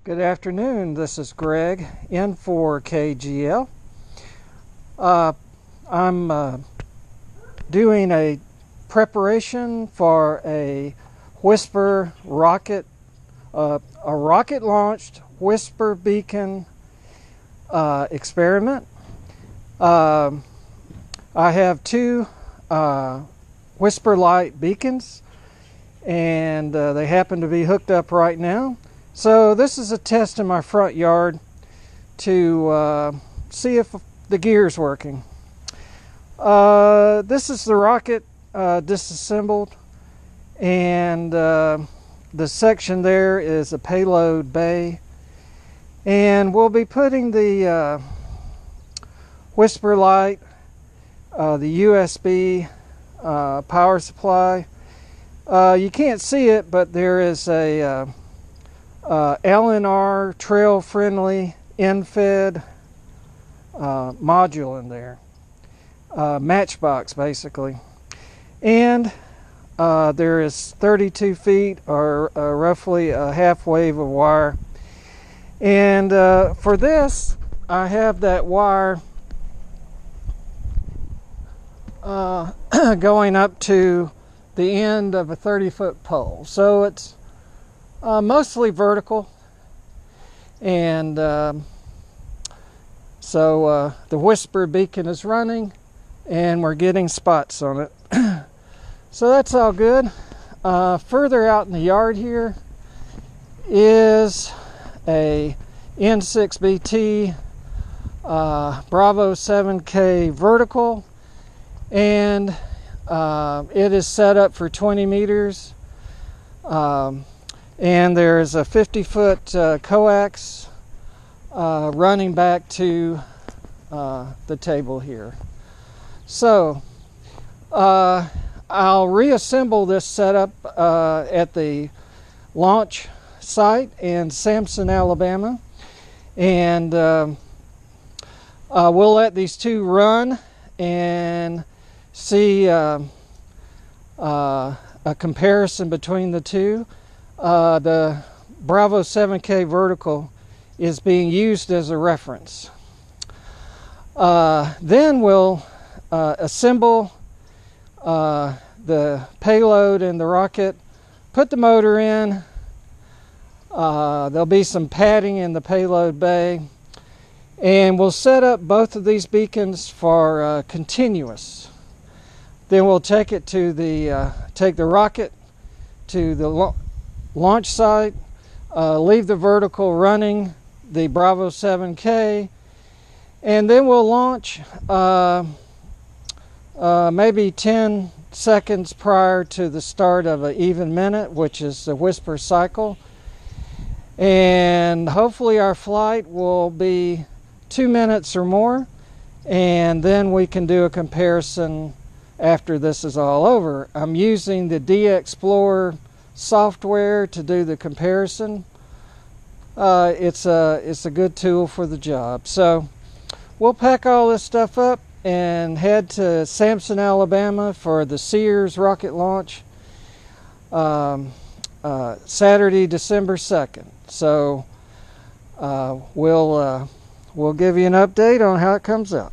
Good afternoon, this is Greg in for KGL. I'm doing a preparation for a WSPR rocket, a rocket-launched WSPR beacon experiment. I have two WSPRLite Beacons, and they happen to be hooked up right now. So this is a test in my front yard to see if the gear's working. This is the rocket disassembled, and the section there is a payload bay, and we'll be putting the WSPRLite, the USB power supply. You can't see it, but there is a LNR trail-friendly end-fed module in there, matchbox basically, and there is 32 feet or roughly a half wave of wire, and for this I have that wire going up to the end of a 30-foot pole, so it's mostly vertical, and so the WSPR beacon is running and we're getting spots on it. So that's all good. Further out in the yard here is a N6BT Bravo 7K vertical, and it is set up for 20 meters. And there's a 50-foot coax running back to the table here. So I'll reassemble this setup at the launch site in Samson, Alabama, and we'll let these two run and see a comparison between the two. The Bravo 7K vertical is being used as a reference. Then we'll assemble the payload and the rocket, put the motor in. There'll be some padding in the payload bay, and we'll set up both of these beacons for continuous. Then we'll take it to take the rocket to the launch site, leave the vertical running, the Bravo 7K, and then we'll launch maybe 10 seconds prior to the start of an even minute, which is the WSPR cycle, and hopefully our flight will be 2 minutes or more, and then we can do a comparison after this is all over. I'm using the DXplorer software to do the comparison. It's a good tool for the job. So we'll pack all this stuff up and head to Samson, Alabama for the Sears rocket launch Saturday, December 2nd. So we'll give you an update on how it comes out.